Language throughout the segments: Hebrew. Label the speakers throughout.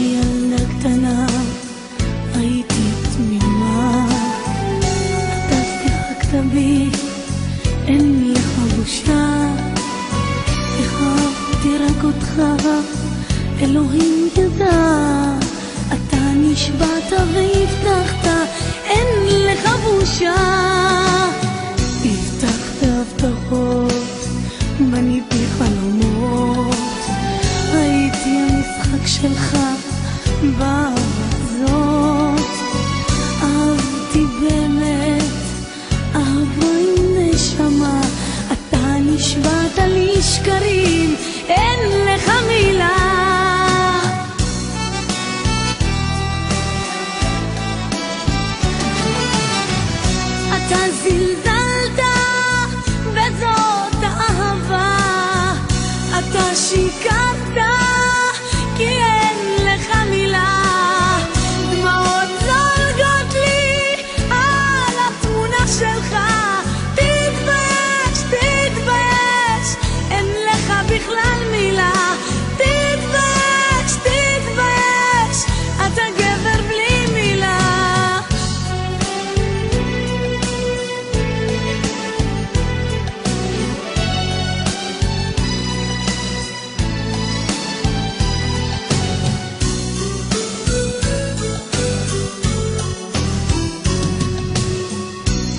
Speaker 1: ילדה קטנה, הייתי תמימה, אתה שיחקת בי, אין לך בושה, אהבתי רק אותך, אלוהים ידע, אתה נשבעת והבטחת, אין לך בושה, הבטחת הבטחות, בניתי חלומות, הייתי המשחק שלך בעבזות, אהבתי באמת, אהבה עם נשמה, אתה נשבעת לי שקרים, אין לך מילה, אתה זלזלת וזאת האהבה, אתה שיקרת כי אין לך מילה, דמעות זולגות לי על התמונה שלך, תתבייש, תתבייש, אין לך בכלל מילה, תתבייש, תתבייש, אתה גבר בלי מילה.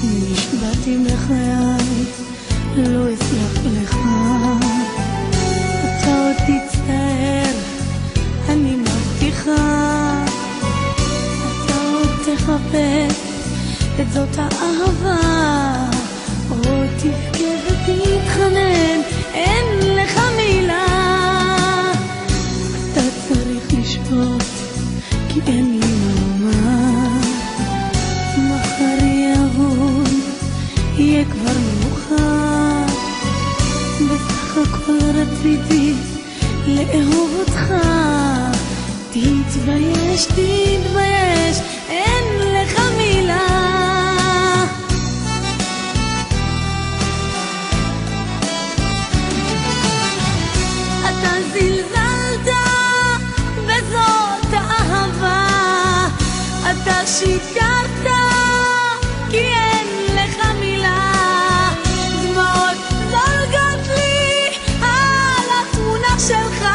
Speaker 1: נשבעתי בחיי, לא אסלח לך, אתה עוד תצטער, אני מבטיחה, אתה עוד תחפש את זאת האהבה, עוד תבכה ותתחנן, אין לך מילה, אתה צריך לשפוט, כי אין לי מה לומר, מחר יבוא, יהיה כבר מאוחר, בסך הכל רציתי לאהוב אותך, תתבייש, תתבייש, אין לך מילה, אתה זלזלת וזאת האהבה, אתה שיקרת כי אין לך מילה, דמעות זולגות לי על התמונה שלך,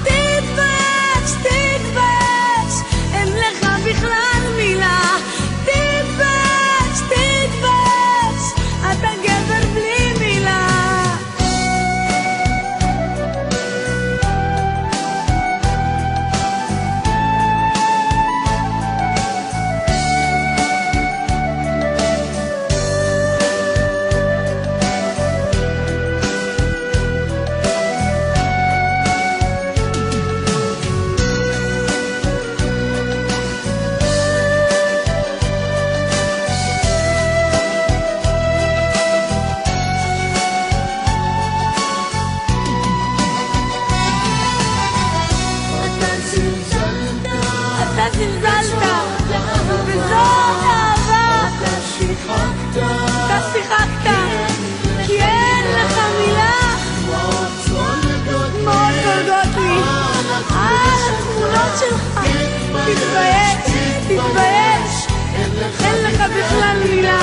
Speaker 1: תתבייש, תתבייש, אין לך בכלל מילה, תתבייש, תתבייש, אתה גבר בלי מילה. אתה זלזלת וזאת אהבה, אתה שיחקת כי אין לך מילה, דמעות זולגות לי על התמונות שלך, תתבייש, תתבייש, אין לך בכלל מילה,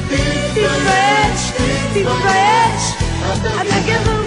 Speaker 1: תתבייש, תתבייש, אתה גבר